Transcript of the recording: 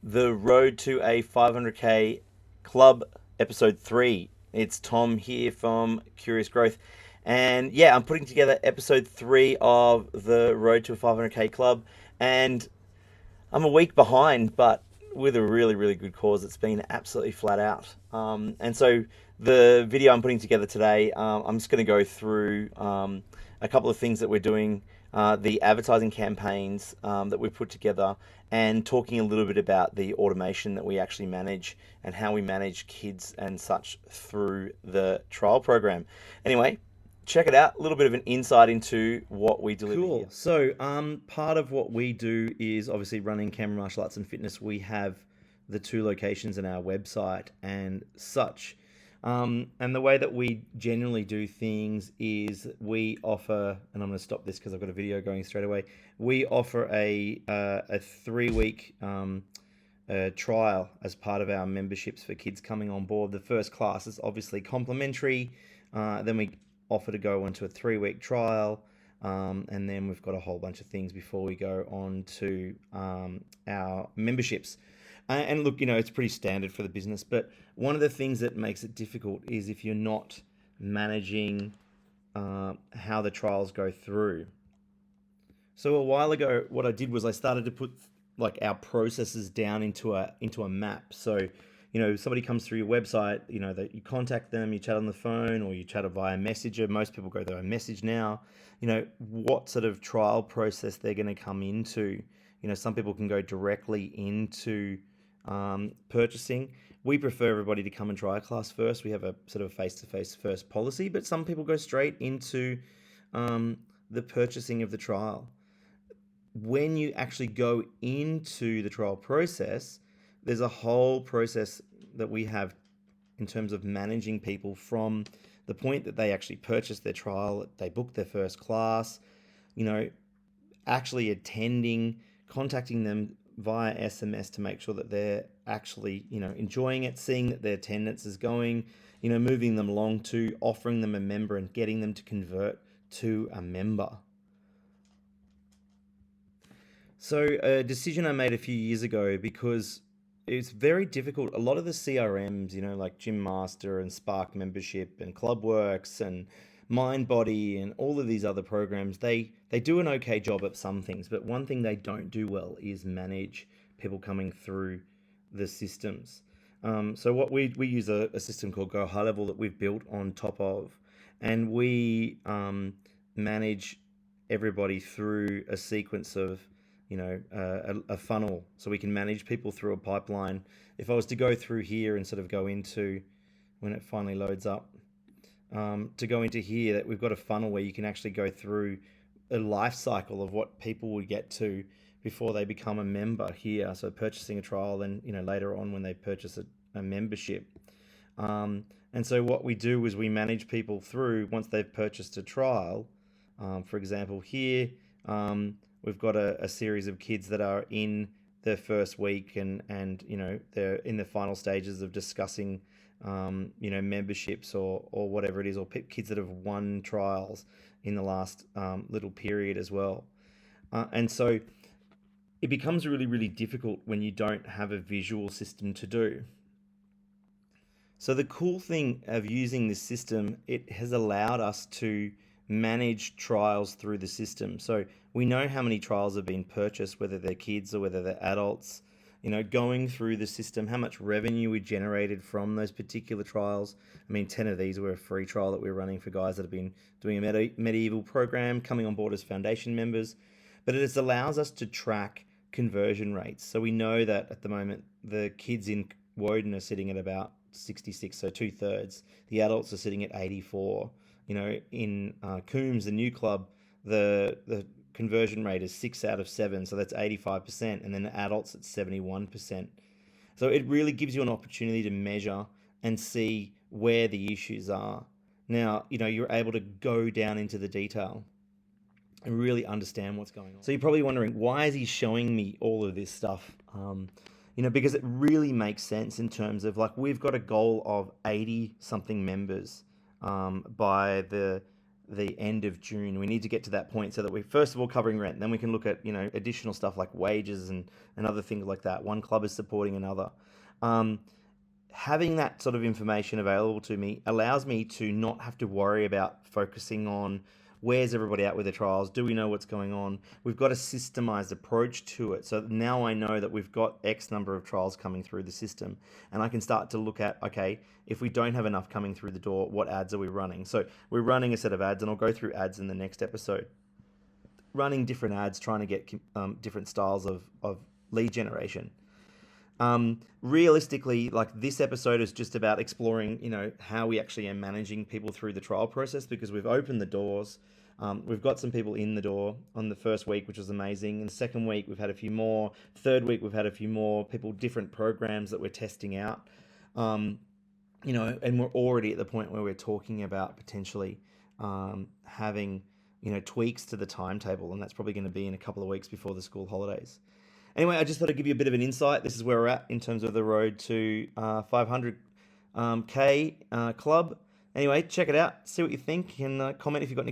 The Road to a 500k Club, episode 3. It's Tom here from Curious Growth. And yeah, I'm putting together episode 3 of the Road to a 500k Club. And I'm a week behind, but with a really, really good cause. It's been absolutely flat out. And so the video I'm putting together today, I'm just going to go through a couple of things that we're doing, the advertising campaigns that we've put together, and talking a little bit about the automation that we actually manage and how we manage kids and such through the trial program. Anyway, check it out. A little bit of an insight into what we deliver here. Cool. So, part of what we do is obviously running Camera Martial Arts and Fitness. We have the two locations in our website and such. And the way that we generally do things is we offer, and I'm going to stop this because I've got a video going straight away. We offer a 3 week trial as part of our memberships for kids coming on board. The first class is obviously complimentary. Then we offer to go into a 3 week trial. And then we've got a whole bunch of things before we go on to our memberships. And look, it's pretty standard for the business. But one of the things that makes it difficult is if you're not managing how the trials go through. So a while ago, what I did was I started to put like our processes down into a map. So somebody comes through your website, that you contact them, you chat on the phone, or you chat via Messenger. Most people go via Message now. What sort of trial process they're going to come into. Some people can go directly into purchasing. We prefer everybody to come and try a class first. We have a sort of face-to-face first policy, but some people go straight into the purchasing of the trial. When you actually go into the trial process, there's a whole process that we have in terms of managing people from the point that they actually purchase their trial, they book their first class, actually attending, contacting them via SMS to make sure that they're actually, enjoying it, seeing that their attendance is going, moving them along to offering them a member and getting them to convert to a member. So a decision I made a few years ago because it's very difficult. A lot of the CRMs, like Gym Master and Spark Membership and Clubworks and MindBody and all of these other programs, they do an okay job at some things, but one thing they don't do well is manage people coming through the systems. So what we use a system called Go High Level that we've built on top of, and we manage everybody through a sequence of a funnel, so we can manage people through a pipeline. If I was to go through here and sort of go into, when it finally loads up, to go into here, that we've got a funnel where you can actually go through a life cycle of what people would get to before they become a member here. So purchasing a trial, then later on when they purchase a membership. And so what we do is we manage people through once they've purchased a trial. For example, here we've got a series of kids that are in their first week, and they're in the final stages of discussing memberships or whatever it is, or kids that have won trials in the last little period as well. And so it becomes really, really difficult when you don't have a visual system to do. So the cool thing of using this system, it has allowed us to manage trials through the system. So we know how many trials have been purchased, whether they're kids or whether they're adults, going through the system, how much revenue we generated from those particular trials. 10 of these were a free trial that we're running for guys that have been doing a medieval program, coming on board as foundation members. But it allows us to track conversion rates. So we know that at the moment, the kids in Woden are sitting at about 66, so 2/3. The adults are sitting at 84. In Coombs, the new club, the conversion rate is 6 out of 7, so that's 85%, and then the adults at 71%. So it really gives you an opportunity to measure and see where the issues are. Now, you're able to go down into the detail and really understand what's going on. So you're probably wondering, why is he showing me all of this stuff? Because it really makes sense in terms of, like, we've got a goal of 80 something members by the end of June. We need to get to that point so that we're first of all covering rent. Then we can look at additional stuff like wages and other things like that. One club is supporting another. Um, Having that sort of information available to me allows me to not have to worry about focusing on where's everybody at with the trials. Do we know what's going on? We've got a systemized approach to it. So now I know that we've got X number of trials coming through the system, and I can start to look at, okay, if we don't have enough coming through the door, what ads are we running? So we're running a set of ads, and I'll go through ads in the next episode. Running different ads, trying to get different styles of lead generation. Realistically, like, this episode is just about exploring, how we actually are managing people through the trial process, because we've opened the doors. We've got some people in the door on the first week, which was amazing. And the second week, we've had a few more. Third week, we've had a few more people, different programs that we're testing out. And we're already at the point where we're talking about potentially having, tweaks to the timetable. And that's probably going to be in a couple of weeks before the school holidays. Anyway, I just thought I'd give you a bit of an insight. This is where we're at in terms of the road to 500K club. Anyway, check it out, see what you think, and comment if you've got any